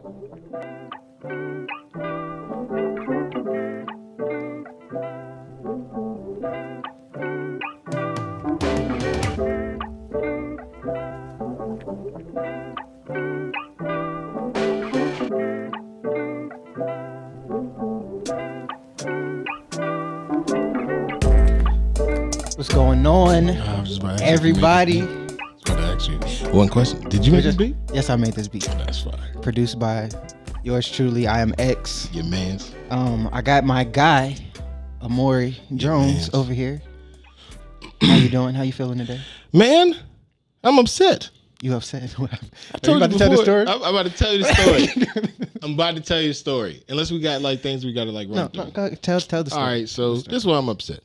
What's going on, everybody? I was about to ask you one question. Did you make this beat? Yes, I made this beat. That's fine. Produced by yours truly. I am X. Your man's. I got my guy, Amore Jones, over here. How you doing? How you feeling today? Man, I'm upset. You upset? I told you about to tell the story? I'm about to tell you the story. I'm about to tell you the story. Unless we got like things we got to like run through. No, tell the story. All right, so this is why I'm upset.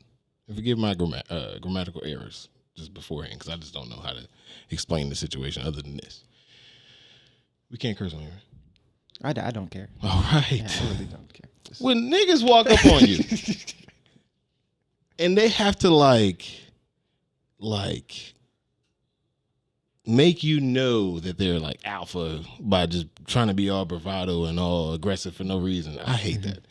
And forgive my grammatical errors just beforehand, because I just don't know how to explain the situation other than this. We can't curse on here. I don't care. All right. Yeah, I really don't care. When niggas walk up on you and they have to like make you know that they're like alpha by just trying to be all bravado and all aggressive for no reason. I hate that.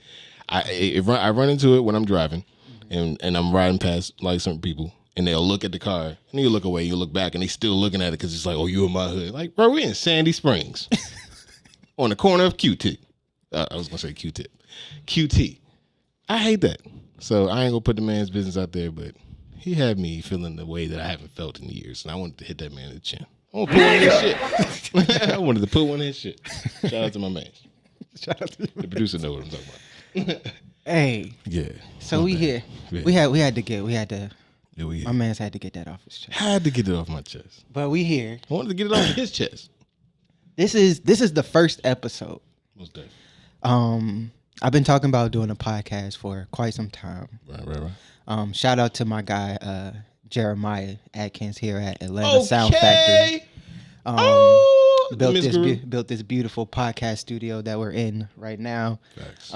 I run into it when I'm driving and I'm riding past like certain people and they'll look at the car and you look away, you look back and they still looking at it because it's like, oh, you in my hood. Like, bro, we in Sandy Springs on the corner of Q-Tip. I was going to say Q-Tip. QT. I hate that. So I ain't going to put the man's business out there, but he had me feeling the way that I haven't felt in years, and I wanted to hit that man in the chin. I want to put one in his shit. I wanted to put one in his shit. Shout out to my man. Shout out to you. The producer know what I'm talking about. Hey. Yeah. So we here. Yeah. We had to. Yeah, we My man's had to get that off his chest. had to get it off my chest. But we here. I wanted to get it off his chest. This is the first episode. Most definitely. I've been talking about doing a podcast for quite some time. Right. Shout out to my guy Jeremiah Atkins here at Atlanta Sound Factory. Built this beautiful podcast studio that we're in right now. Facts.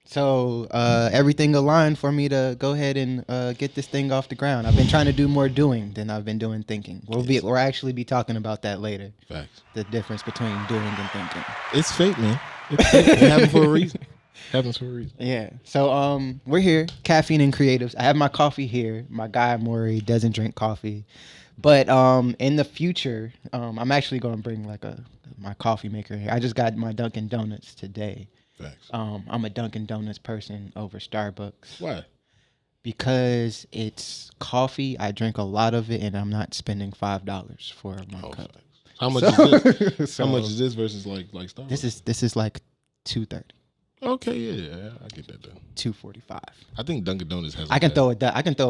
So everything aligned for me to go ahead and get this thing off the ground. I've been trying to do more doing than I've been doing thinking. We'll actually be talking about that later. Facts. The difference between doing and thinking. It's fate, man. It happens for a reason. Happens for a reason. Yeah. So we're here, Caffeine and Creatives. I have my coffee here. My guy Maury doesn't drink coffee. But in the future, I'm actually going to bring my coffee maker here. I just got my Dunkin' Donuts today. Facts. I'm a Dunkin' Donuts person over Starbucks. Why? Because it's coffee. I drink a lot of it, and I'm not spending $5 for my cup. Facts. How much is this? How much is this versus like Starbucks? This is like $2.30. Okay, yeah, I get that though. $2.45. I think Dunkin' Donuts has. I can throw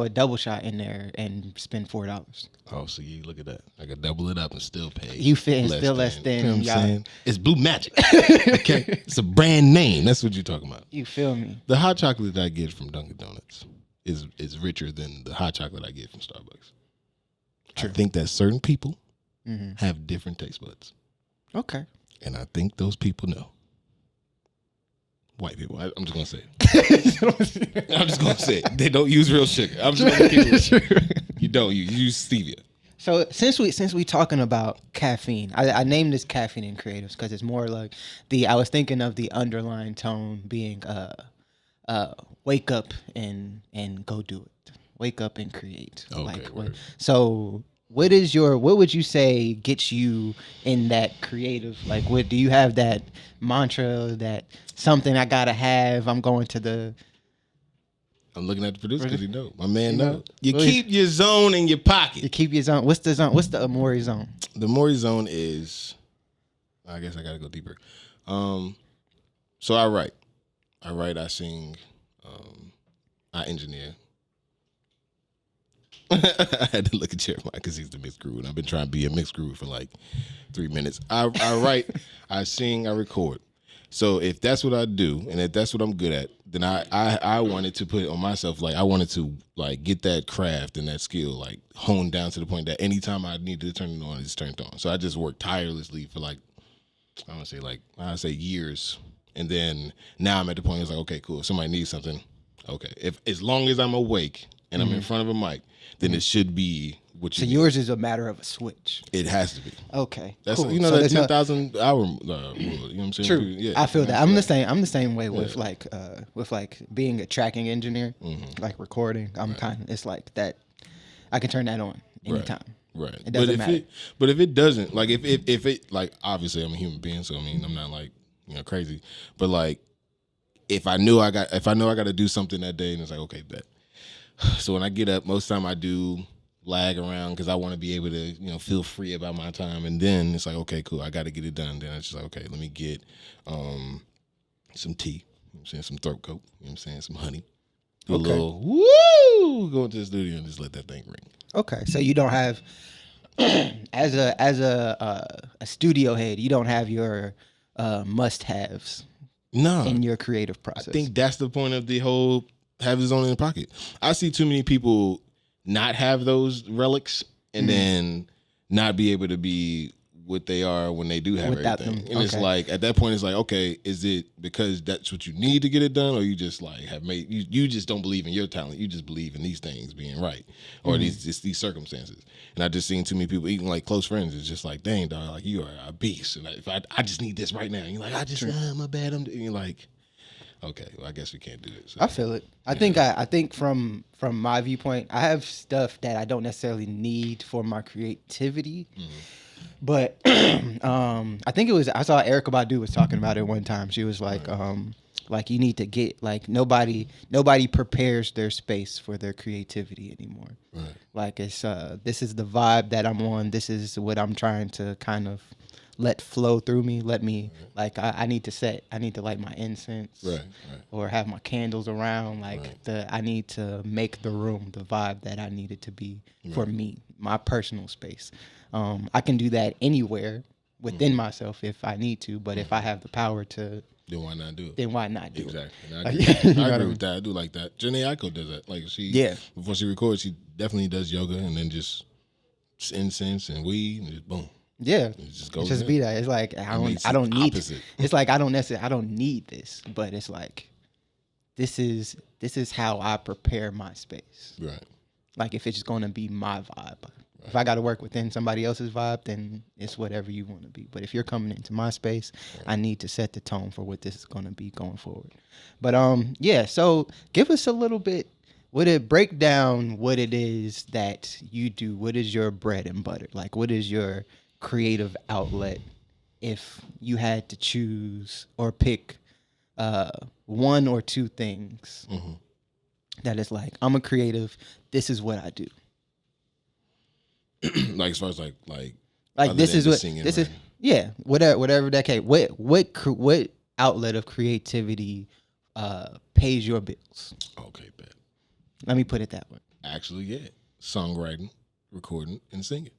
a double shot in there and spend $4. Oh, so you look at that. I can double it up and still pay. You fit still less than. You know what I'm saying? It's Blue Magic. Okay, it's a brand name. That's what you're talking about. You feel me? The hot chocolate that I get from Dunkin' Donuts is richer than the hot chocolate I get from Starbucks. True. I think that certain people have different taste buds. Okay. And I think those people know. White people. I'm just gonna say it. I'm just gonna say it. They don't use real sugar. I'm just gonna keep it. You don't. You use stevia. So since we talking about caffeine, I named this Caffeine and Creatives because it's more like I was thinking of the underlying tone being wake up and go do it. Wake up and create. Okay. So what would you say gets you in that creative? Like, what do you have that mantra, that something I gotta have? I'm going to the. I'm looking at the producer because he know. My man know. You keep your zone in your pocket. You keep your zone. What's the zone? What's the Amore zone? The Amore zone is. I guess I gotta go deeper. So I write. I sing. I engineer. I had to look at Jeremiah because he's the mixed guru, and I've been trying to be a mixed guru for like 3 minutes. I write, I sing, I record. So if that's what I do, and if that's what I'm good at, then I wanted to put it on myself. Like I wanted to like get that craft and that skill like honed down to the point that anytime I need to turn it on, it's turned on. So I just worked tirelessly for like I say years, and then now I'm at the point it's like, okay, cool. If somebody needs something, okay. If as long as I'm awake and I'm in front of a mic, then it should be what you So need. yours is a matter of a switch. It has to be. Okay, That's cool. you know So that there's no- 10,000 hour rule. You know what I'm saying? True. Yeah, I feel that. I'm the same. I'm the same way Yeah. with like being a tracking engineer, like recording. I'm kind of. It's like that. I can turn that on anytime. Right. It doesn't matter. But if it doesn't, like if it like obviously I'm a human being, so I mean I'm not like crazy, but like if I know I got to do something that day, and it's like okay, bet. So when I get up, most of the time I do lag around because I want to be able to feel free about my time, and then it's like okay, cool, I got to get it done. Then it's just like okay, let me get some tea, I'm saying some throat coat, I'm saying some honey, do a little go into the studio and just let that thing ring. Okay, so you don't have as a studio head, you don't have your must-haves in your creative process. I think that's the point of the whole have his own in the pocket. I see too many people not have those relics and then not be able to be what they are when they do have Without everything. them. And it's like at that point it's like, okay, is it because that's what you need to get it done, or you just like have made you just don't believe in your talent, you just believe in these things being right, or these circumstances. And I just seen too many people, even like close friends, it's just like, dang dog, like you are a beast, and if I just need this right now, and you're like, I just my bad, and you're like, okay, well I guess we can't do it. So. I feel it. I think from my viewpoint, I have stuff that I don't necessarily need for my creativity. But I think I saw Erykah Badu was talking about it one time. She was like you need to get like nobody prepares their space for their creativity anymore. Right. Like it's this is the vibe that I'm on. This is what I'm trying to kind of let flow through me. Let me like I need to light my incense, or have my candles around. Like I need to make the room the vibe that I need it to be for me, my personal space. I can do that anywhere within myself if I need to, but if I have the power to, then why not do it? Then why not do it? Exactly. I agree with that. I do like that. Janae Aiko does that. Like before she records, she definitely does yoga and then just incense and weed and just boom. Yeah, it just goes. Just be that. It's like I don't need. It's like I don't need this, but it's like this is how I prepare my space. Right. Like if it's going to be my vibe. If I got to work within somebody else's vibe, then it's whatever you want to be. But if you're coming into my space, I need to set the tone for what this is going to be going forward. But so give us a little bit. Would it break down what it is that you do? What is your bread and butter? Like, what is your creative outlet? If you had to choose or pick one or two things that is like, I'm a creative. This is what I do. Like as far as like this is what this is. Yeah, whatever that case. What outlet of creativity pays your bills? Okay, bet. Let me put it that way. Actually, yeah, songwriting, recording, and singing.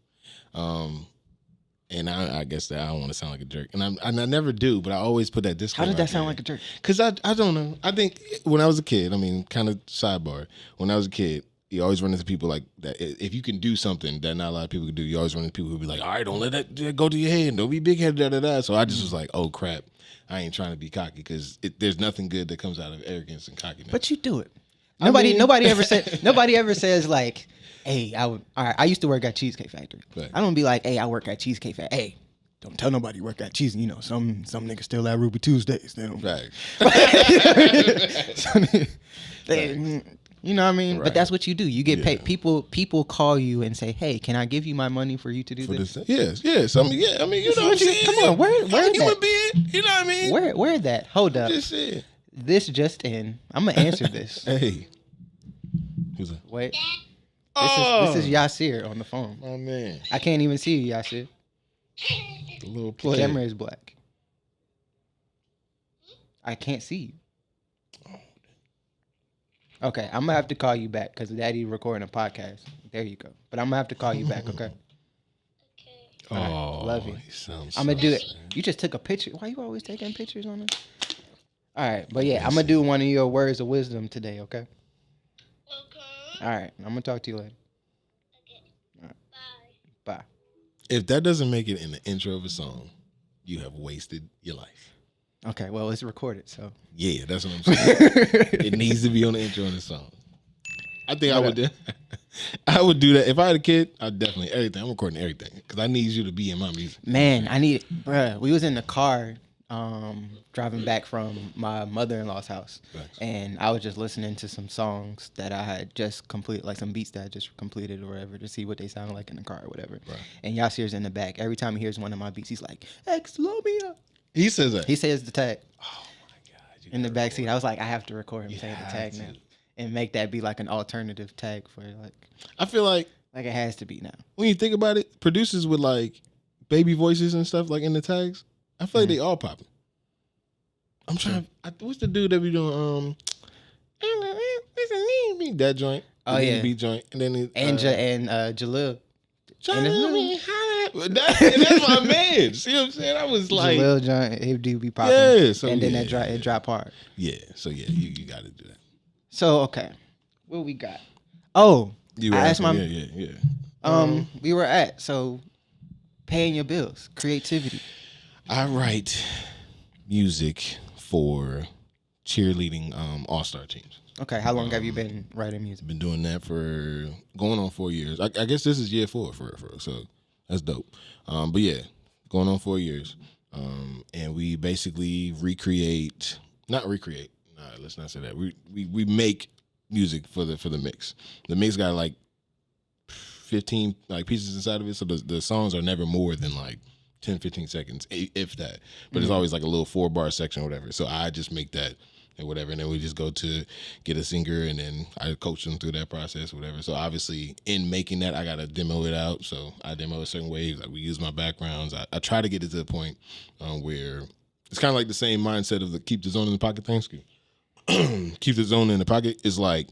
And I guess that I don't want to sound like a jerk, and I never do, but I always put that disclaimer. How did that sound like a jerk? Because I don't know. I think when I was a kid, I mean, kind of sidebar. When I was a kid, you always run into people like that. If you can do something that not a lot of people can do, you always run into people who be like, all right, don't let that go to your head. Don't be big-headed, da-da-da. So I just was like, oh, crap. I ain't trying to be cocky because there's nothing good that comes out of arrogance and cockiness. But you do it. Nobody ever says like, hey, I used to work at Cheesecake Factory. Right. I don't be like, hey, I work at Cheesecake Factory. Hey, don't tell nobody you work at Cheese. You know, some niggas still at Ruby Tuesdays. They don't. Right. You know what I mean? Right. But that's what you do. You get paid. People call you and say, "Hey, can I give you my money for you to do this?" Yes. I mean, you know what I'm saying? Come on, where I'm a human being. You know what I mean? Where that? Hold up. Just saying. This just in. I'm gonna answer this. Hey. Who's that? Wait. This is Yasir on the phone. Oh man. I can't even see you, Yasir. The little The play. camera is black. I can't see you. Okay, I'm gonna have to call you back because Daddy recording a podcast. There you go. But I'm gonna have to call you back, okay? Oh, right, love you. Sounds I'm gonna so do it. sad. You just took a picture. Why you always taking pictures on it? All right, but yeah, I'm gonna do one of your words of wisdom today, okay? Okay. All right, I'm gonna talk to you later. Okay. All right. Bye. Bye. If that doesn't make it in the intro of a song, you have wasted your life. Okay, well, it's recorded, so. Yeah, that's what I'm saying. It needs to be on the intro of the song. I think I would do. I would do that if I had a kid. I'd definitely everything. I'm recording everything because I need you to be in my music. Man, bruh, we was in the car driving back from my mother-in-law's house. Thanks. And I was just listening to some songs that I had just completed, like some beats that I just completed or whatever, to see what they sounded like in the car or whatever. Right. And Yasir's in the back. Every time he hears one of my beats, he's like, Exlomia. He says that. He says the tag Oh my god! in the back seat. I was like, I have to record him You saying the have tag to. now. And make that be like an alternative tag for I feel like like it has to be now. when you think about it, producers with like baby voices and stuff like in the tags, I feel like they all popping. I'm trying. What's the dude that be doing? That joint. Oh, the yeah. beat joint, and then And Jalil. That's my man. See what I'm saying? I was like, Jalil John, he do be popping. Yeah, so and then yeah. it drop hard. yeah. So yeah, you got to do that. So okay, what we got? Oh, You I asked asking, my yeah. we were at so paying your bills, creativity. I write music for cheerleading all-star teams. Okay, how long have you been writing music? Been doing that for going on 4 years. I guess this is year 4 for real. So that's dope. But yeah, going on 4 years. And we basically not recreate. Nah, let's not say that. We make music for the mix. The mix got like 15 like pieces inside of it, so the songs are never more than like 10, 15 seconds, if that. But it's always like a little 4-bar section or whatever. So I just make that and whatever, and then we just go to get a singer, and then I coach them through that process, whatever. So obviously, in making that, I gotta demo it out. So I demo a certain way. Like we use my backgrounds. I try to get it to the point where it's kind of like the same mindset of the keep the zone in the pocket. Thanks you. Keep the zone in the pocket is like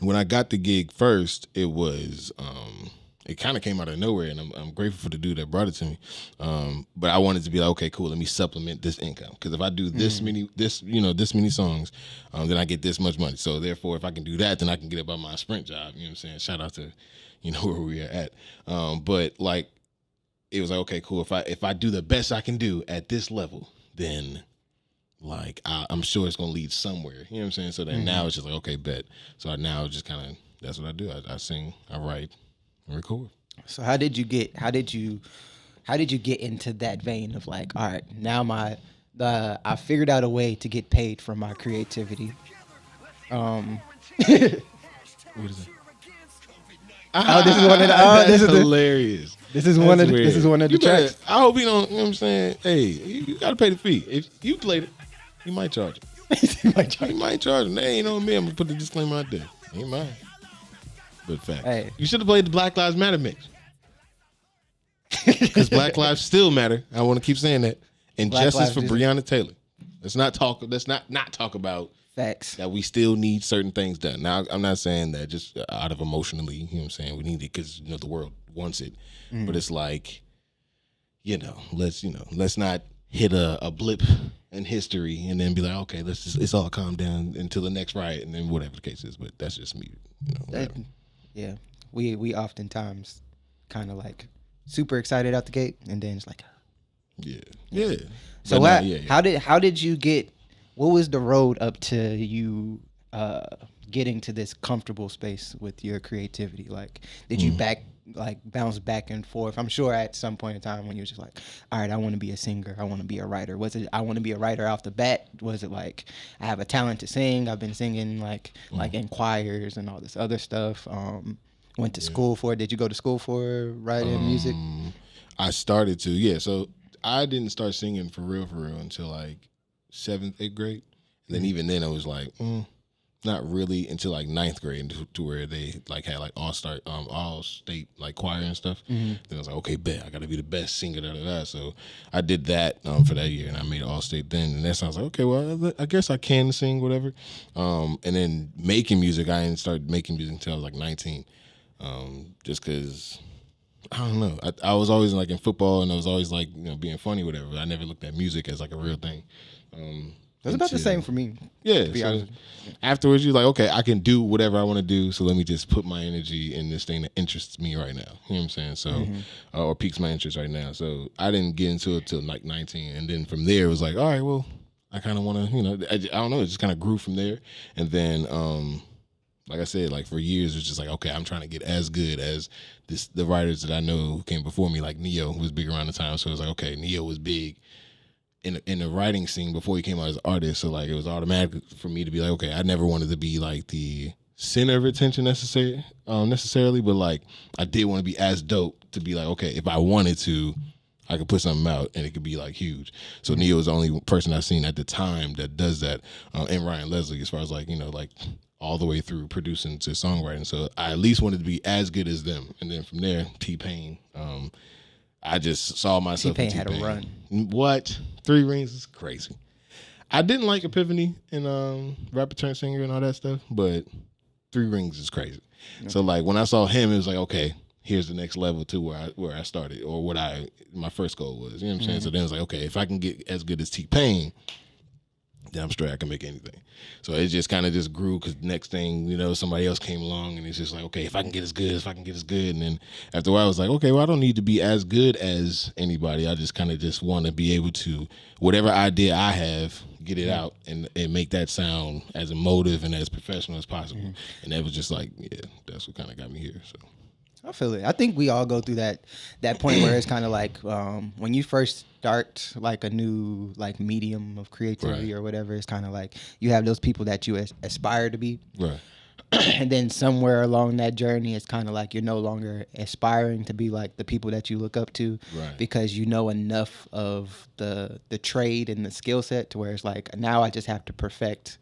when I got the gig first, it was it kind of came out of nowhere, and I'm grateful for the dude that brought it to me. But I wanted to be like, okay, cool, let me supplement this income, because if I do this many songs, then I get this much money. So therefore, if I can do that, then I can get up on my Sprint job. You know what I'm saying? Shout out to where we are at. But like it was like, okay, cool. If I do the best I can do at this level, then like I'm sure it's gonna lead somewhere. You know what I'm saying? So then now it's just like, okay, bet. So now just kind of that's what I do. I sing, I write, and record. So how did you get into that vein of like, all right, now I figured out a way to get paid for my creativity. What is it? Oh, this is one of the. Oh, That's this is hilarious. This is That's one of the. weird. This is one of the You better- tracks. I hope you don't. You know what I'm saying? Hey, you got to pay the fee. If you played it, you might charge it. You might charge him. They ain't on me. I'm gonna put the disclaimer out there. Ain't mine. But fact. Hey. You should have played the Black Lives Matter mix. Because Black Lives still matter. I want to keep saying that. And Black justice lives for do. Breonna Taylor. Let's not talk about Facts. that we still need certain things done. Now, I'm not saying that just out of emotionally, you know what I'm saying, we need it because the world wants it. But it's like, let's not hit a blip in history and then be like, okay, it's all calm down until the next riot and then whatever the case is. But that's just me. Whatever. Yeah, we oftentimes kind of like super excited out the gate, and then it's like, Yeah. so But how did you get? What was the road up to you getting to this comfortable space with your creativity? Like, did you bounce back and forth? I'm sure at some point in time when you're just like, all right, I want to be a singer, I want to be a writer. Was it I want to be a writer off the bat? Was it like I have a talent to sing? I've been singing like in choirs and all this other stuff. Went to school for it. Did you go to school for writing music? I started to, yeah. So I didn't start singing for real until like 7th, 8th grade. And then even then I was like, not really until like 9th grade to where they like had like all state like choir and stuff. Then I was like, okay, bet I got to be the best singer. So I did that for that year, and I made all state then. And that sounds like, okay, well I guess I can sing, whatever. And then making music, I didn't start making music until I was like 19. Just because I don't know, I was always like in football, and I was always like being funny, whatever. But I never looked at music as like a real thing. That's about the same for me. Yeah. To be So honest. afterwards, you're like, okay, I can do whatever I want to do. So let me just put my energy in this thing that interests me right now. You know what I'm saying? So, or piques my interest right now. So I didn't get into it till like 19, and then from there it was like, all right, well, I kind of want to, I don't know, it just kind of grew from there, and then like I said, like for years, it's just like, okay, I'm trying to get as good as the writers that I know who came before me, like Neo, who was big around the time. So it was like, okay, Neo was big in the writing scene before he came out as an artist. So like it was automatic for me to be like, okay, I never wanted to be like the center of attention necessarily, but like I did want to be as dope to be like, okay, if I wanted to, I could put something out and it could be like huge. So Neo was the only person I've seen at the time that does that, and Ryan Leslie, as far as like, you know, like all the way through producing to songwriting. So I at least wanted to be as good as them. And then from there, T-Pain. I just saw myself T-Pain in had a T-Pain. run. What? 3 Rings is crazy. I didn't like Epiphany and Rapper Turn Singer and all that stuff, but 3 Rings is crazy. Okay. So like when I saw him, it was like, okay, here's the next level to where I started, or what my first goal was. You know what I'm saying? So then it's like, okay, if I can get as good as T-Pain, then I'm straight. I can make anything. So it just kind of just grew, because next thing, you know, somebody else came along and it's just like, okay, if I can get as good. And then after a while I was like, okay, well, I don't need to be as good as anybody. I just kind of just want to be able to, whatever idea I have, get it out and make that sound as emotive and as professional as possible. Mm-hmm. And that was just like, yeah, that's what kind of got me here. So I feel it. I think we all go through that point where it's kind of like when you first start like a new like medium of creativity or whatever. It's kind of like you have those people that you aspire to be, right? And then somewhere along that journey, it's kind of like you're no longer aspiring to be like the people that you look up to, right? Because you know enough of the trade and the skill set to where it's like now I just have to perfect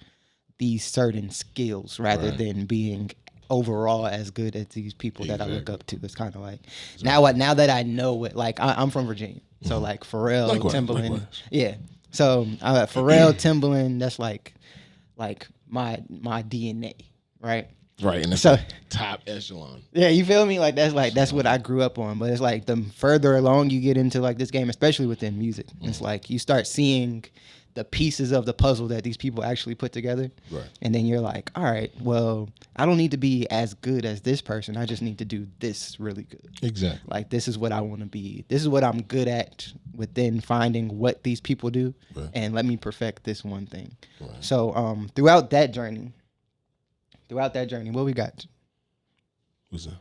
these certain skills rather than being overall as good as these people that I look up to. It's kind of like now that I know it, like I'm from Virginia, so like Pharrell, Timbaland, yeah. So Pharrell, Timbaland, that's like my DNA, right? Right, and that's so top echelon. Yeah, you feel me? Like that's what I grew up on. But it's like the further along you get into like this game, especially within music, it's like you start seeing the pieces of the puzzle that these people actually put together. Right. And then you're like, all right, well, I don't need to be as good as this person. I just need to do this really good. Exactly. Like, this is what I want to be. This is what I'm good at within finding what these people do. Right. And let me perfect this one thing. Right. So throughout that journey, what we got? What's that?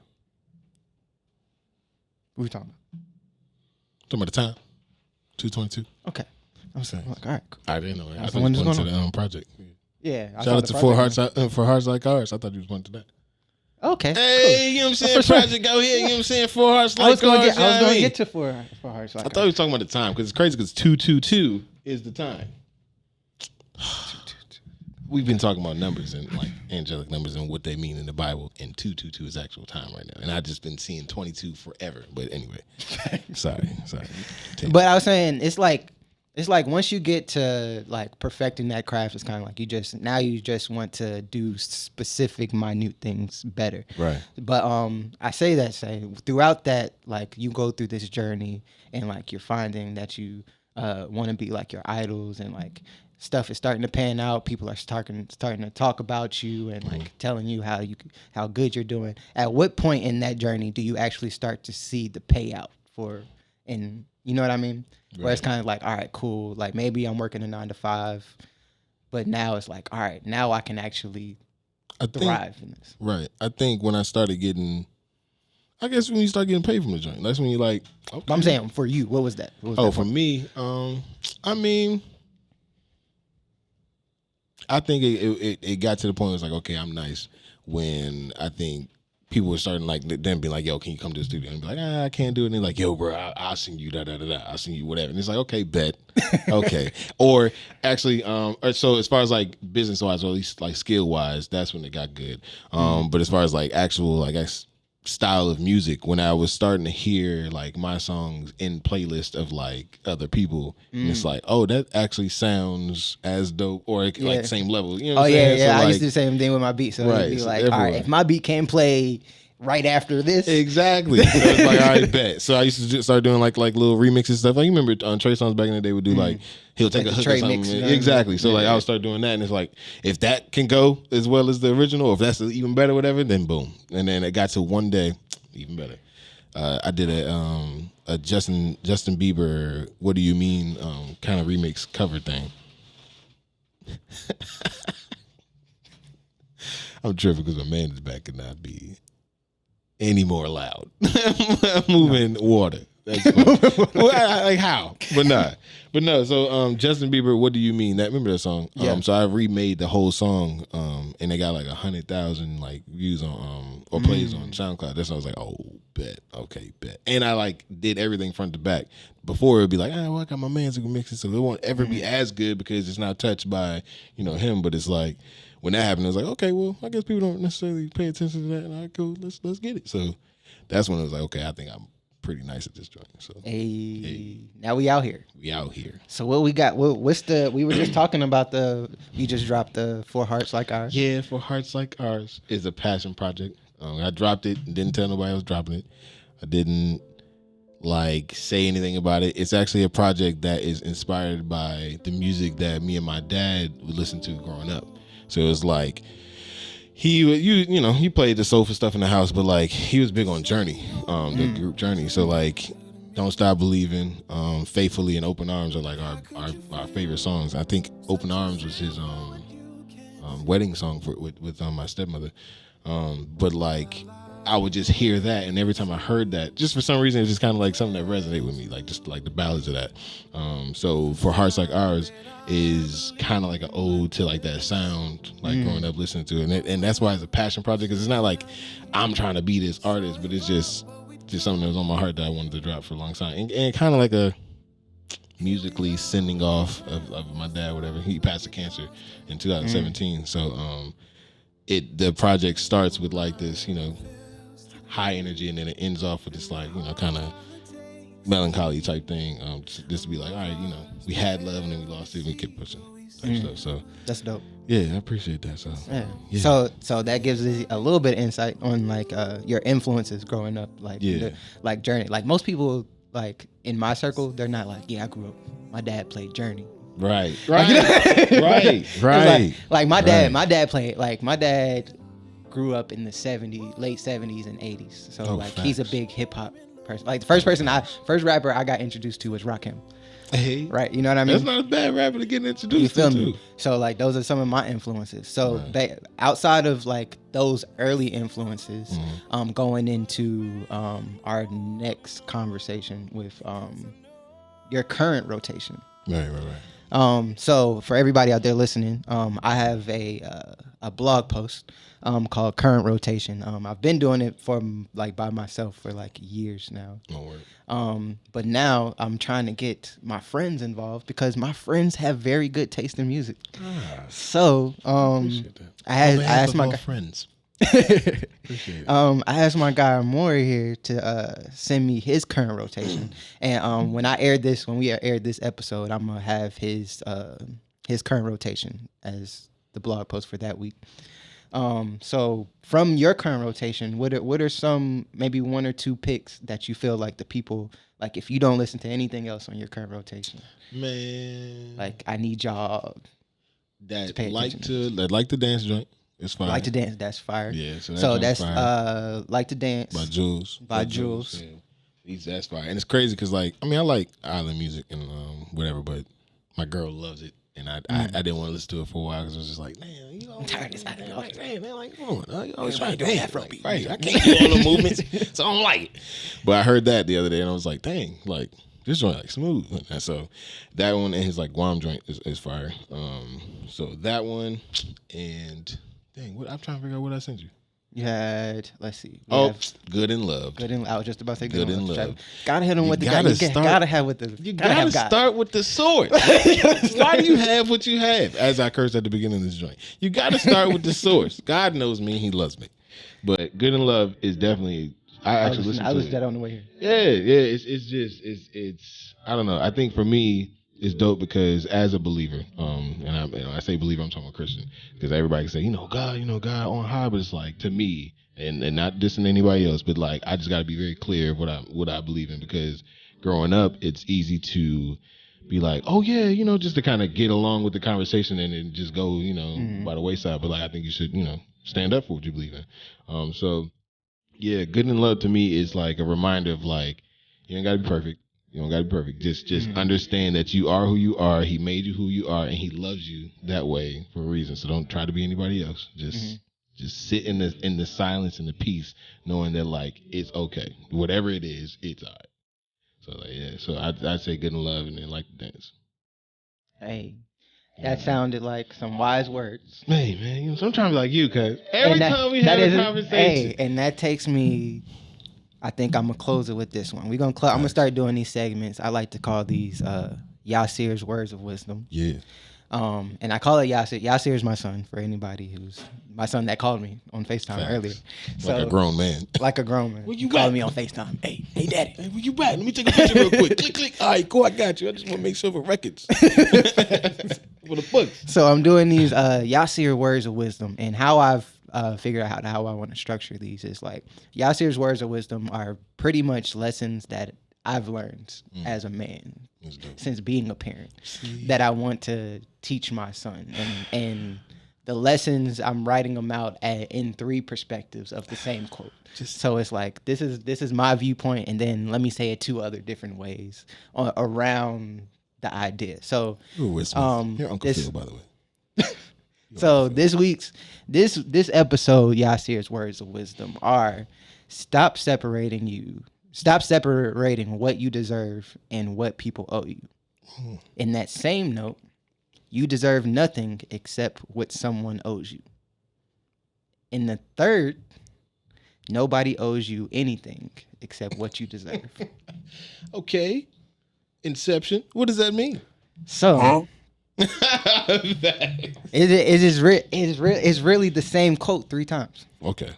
What we talking about? Talking about the time. 2:22. Okay. I'm saying, like, all right. Cool. I didn't know that. I thought you was going to the project. Yeah. Shout out to for Hearts Like Ours. I thought you was going to that. Okay. Hey, cool. You know what I'm saying? Project, go ahead. You know what I'm saying? 4 Hearts Like Ours. I was going to get to 4 Hearts Like Ours. I thought you was talking about the time, because it's crazy because 222 is the time. We've been talking about numbers and like angelic numbers and what they mean in the Bible, and 222 is actual time right now. And I've just been seeing 22 forever. But anyway, sorry. But I was saying it's like once you get to like perfecting that craft, it's kind of like you just want to do specific, minute things better. Right. But I say throughout that, like you go through this journey and like you're finding that you want to be like your idols, and like stuff is starting to pan out. People are starting to talk about you and like telling you how good you're doing. At what point in that journey do you actually start to see the payout for? And you know what I mean? Right. Where it's kind of like, all right, cool. Like maybe I'm working a 9 to 5, but now it's like, all right, now I can actually thrive in this. Right. I think when I started getting, I guess when you start getting paid from the joint, that's when you like. Okay. I'm saying for you, what was that? For me, I mean, I think it got to the point where it's like, okay, I'm nice, when I think people were starting like them being like, yo, can you come to the studio? And be like, I can't do it. And they're like, yo, bro, I'll sing you I'll sing you whatever. And it's like, okay, bet. Okay. Or actually, so as far as like business wise, or at least like skill wise, that's when it got good. But as far as like actual, I guess, style of music, when I was starting to hear like my songs in playlist of like other people, and it's like, oh, that actually sounds as dope, or like same level. You know what I'm saying? Yeah. So, I like, used to do the same thing with my beat. So it'd be like, all right, if my beat can't play right after this, exactly. So it's like, all right, bet. So I used to just start doing like little remixes and stuff. Like, you remember Trey Songz back in the day would do like, he'll take like a hook or something. Mix, exactly. So like I would start doing that, and it's like, if that can go as well as the original, or if that's even better, whatever, then boom. And then it got to one day, even better. I did a Justin Bieber "What Do You Mean" kind of remix cover thing. I'm tripping because my man is back and not be any more loud. Moving water. That's fun. Well, like how? But no. So Justin Bieber, what do you mean? That remember that song? Yeah. So I remade the whole song, and they got like 100,000 like views on or plays on SoundCloud. That's why I was like, oh, bet, okay, bet. And I like did everything front to back. Before it'd be like, well, I got my man's gonna mix it, so it won't ever be as good because it's not touched by him. But it's like when that happened, I was like, okay, well, I guess people don't necessarily pay attention to that. And all right, cool, let's get it. So that's when it was like, okay, I think I'm pretty nice at this joint. So Hey, now we out here. we out here. So what we got? What's the? We were just talking about you just dropped the For Hearts Like Ours. Yeah, For Hearts Like Ours is a passion project. I dropped it, didn't tell nobody I was dropping it. I didn't like say anything about it. It's actually a project that is inspired by the music that me and my dad would listen to growing up. So it was like he would he played the soulful stuff in the house, but like he was big on Journey, the group Journey. So like Don't Stop Believing, Faithfully, and Open Arms are like our favorite songs. I think Open Arms was his wedding song with my stepmother. But like I would just hear that, and every time I heard that, just for some reason, it's just kind of like something that resonated with me, like just like the ballads of that. So For Hearts Like Ours is kind of like an ode to like that sound, like growing up listening to it, and that's why it's a passion project, because it's not like I'm trying to be this artist, but it's just something that was on my heart that I wanted to drop for a long time, and kind of like a musically sending off of my dad, whatever. He passed of cancer in 2017, so the project starts with like this, high energy, and then it ends off with this like kind of melancholy type thing, just to be like, all right, we had love and then we lost it and we kept pushing type stuff. So That's dope. yeah, I appreciate that. So Yeah. So that gives us a little bit of insight on like your influences growing up, like like Journey. Like most people, like in my circle, they're not like, I grew up, my dad played Journey. right. Like my dad grew up in the late 70s and 80s. So he's a big hip hop person. Like the first rapper I got introduced to was Rakim. Hey, right? You know what I mean? That's not a bad rapper to get introduced you feel to. me? So like those are some of my influences. So they outside of like those early influences, going into our next conversation with your current rotation. Right. So for everybody out there listening, I have a blog post called Current Rotation. I've been doing it for like by myself for like years now. But now I'm trying to get my friends involved because my friends have very good taste in music. So I asked my friends. Appreciate it. I asked my guy Amore here to send me his current rotation, and when we aired this episode, I'm gonna have his current rotation as the blog post for that week. So from your current rotation, what are some, maybe one or two picks that you feel like the people, like if you don't listen to anything else on your current rotation, man, like I need y'all that like to dance joint. It's fire. Like to Dance, that's fire. Yeah, so that's Like to Dance by Jules. Yeah. That's fire, and it's crazy because like I like island music and whatever, but my girl loves it, and I didn't want to listen to it for a while because I was just like, man, I'm tired of this island. Like, man, like come on, you always trying to do Afrobeat, right? I can't do all the movements, so I don't like it. But I heard that the other day, and I was like, dang, like this joint like smooth. And so that one and his like Guam joint is fire. So that one and. Dang, I'm trying to figure out what I sent you. You had, let's see. Good in Love. I was just about to say Good in Love. Gotta hit him with the guy. You gotta start with the source. Why do you have what you have? As I cursed at the beginning of this joint. You gotta start with the source. God knows me, he loves me. But Good in Love is definitely I listened to it. I listened to that on the way here. Yeah. It's I don't know. I think for me it's dope because as a believer, and I say believer, I'm talking about Christian, because everybody can say, God on high, but it's like to me, and not dissing anybody else, but like I just got to be very clear of what I believe in, because growing up, it's easy to be like, oh yeah, just to kind of get along with the conversation and then just go, by the wayside. But like I think you should, stand up for what you believe in. So yeah, Good in Love to me is like a reminder of like you ain't got to be perfect. You don't gotta be perfect. Just understand that you are who you are. He made you who you are, and he loves you that way for a reason. So don't try to be anybody else. Just Just sit in the silence and the peace, knowing that like it's okay. Whatever it is, it's all right. So like yeah. So I'd say good and love and then like to dance. Hey, that sounded like some wise words. Hey man, you know, so I'm trying to be like you, cause every time we have a conversation, hey, and that takes me. I think I'm gonna close it with this one. I'm gonna start doing these segments. I like to call these Yasir's words of wisdom. yeah. And I call it Yasir. Yasir is my son. For anybody who's my son that called me on FaceTime Facts. earlier, Like a grown man. like a grown man. Where you called at? me on FaceTime. Hey, daddy. Hey, where you at? Let me take a picture real quick. Click, click. All right, cool. I got you. I just want to make sure for records. For the books. So I'm doing these Yasir words of wisdom, and how I've figured out how I want to structure these is like Yasir's words of wisdom are pretty much lessons that I've learned as a man since being a parent that I want to teach my son, and the lessons I'm writing them out in 3 perspectives of the same quote. So it's like this is my viewpoint, and then let me say it 2 other different ways around the idea. So You're Will Smith. You're Uncle Phil, by the way. so this episode, Yasir's words of wisdom are stop separating what you deserve and what people owe you. In that same note, you deserve nothing except what someone owes you. In the third, nobody owes you anything except what you deserve. Okay. Inception. What does that mean? So it's really the same quote 3 times. Okay.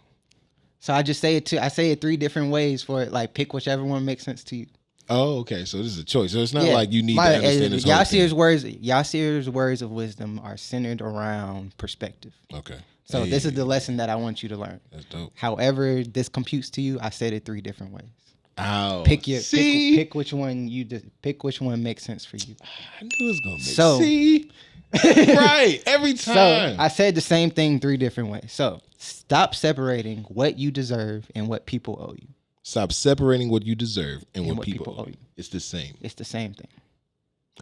So I say it 3 different ways for it. Like pick whichever one makes sense to you. Oh, okay. So this is a choice. So it's not like you need to understand this whole thing. Yasir's words of wisdom are centered around perspective. Okay. So this is the lesson that I want you to learn. That's dope. However this computes to you, I said it 3 different ways. Oh, Pick which one pick which one makes sense for you. I knew it was gonna make So- See? Right. Every So time. I said the same thing 3 different ways. So stop separating what you deserve and what people owe you. Stop separating what you deserve and And what people owe you. It's the same. It's the same thing.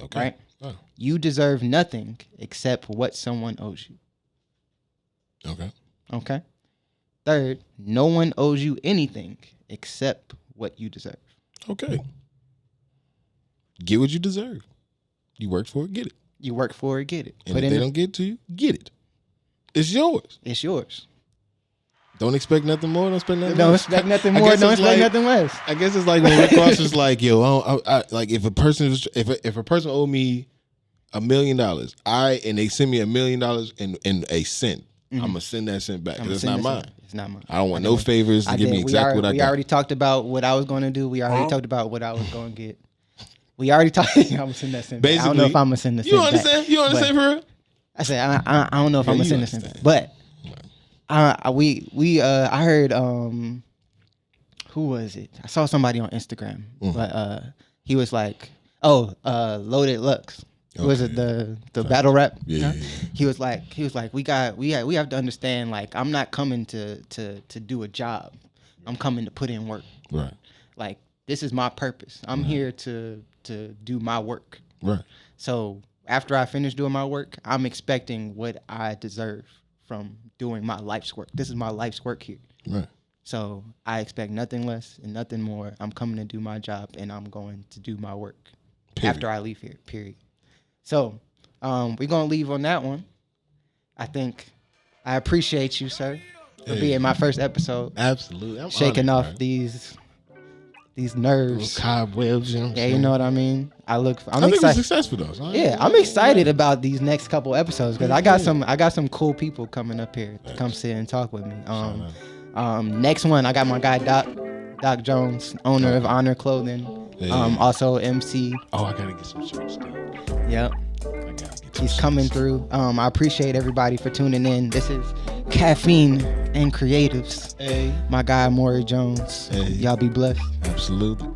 Okay. Right? Oh, You deserve nothing except what someone owes you. okay. Okay. Third, no one owes you anything except what you deserve. Okay. Get what you deserve. You worked for it, get it. You work for it, get it. And if they don't get it to you, get it. It's yours. It's yours. Don't expect nothing more. Don't expect nothing Don't less. expect nothing I more. guess Don't it's expect like- nothing less. I guess it's like when Rick Ross was like, "Yo, like if a person owed me $1 million, and they send me $1 million in a cent, I'm gonna send that cent back because it's not mine. It's not mine. I don't want no favors to give me exactly what I We got. already talked about what I was going to do. We already talked about what I was going to get. We already talked. I'm gonna send that cent back. I don't know if I'm gonna send the You cent understand? back. You understand for real? I said I don't know if Yeah, I'm gonna you send the cent back. understand. But I heard who was it? I saw somebody on Instagram, but he was like, Loaded Lux. Was it the battle rap? Yeah. He was like we have to understand, like, I'm not coming to do a job. I'm coming to put in work. Right. Like, this is my purpose. I'm here to do my work. Right. So after I finish doing my work, I'm expecting what I deserve from doing my life's work. This is my life's work here. Right. So I expect nothing less and nothing more. I'm coming to do my job, and I'm going to do my work after I leave here, period. So we're going to leave on that one. I think I appreciate you, sir, for being my first episode. Absolutely. I'm Shaking honored, off bro. these nerves. Cobwebs. You know what I'm Yeah, saying? you know what I mean? I'm I think we're excited. successful though. So Yeah, I'm excited about these next couple episodes because I got some cool people coming up here to come sit and talk with me. Next one, I got my guy Doc Jones, owner of Honor Clothing. Yeah. Also MC. Oh, I gotta get some shirts done. Yep. I gotta get some He's shirts. coming through. I appreciate everybody for tuning in. This is Caffeine and Creatives. Hey. My guy Amore Jones. Hey. Y'all be blessed. Absolutely.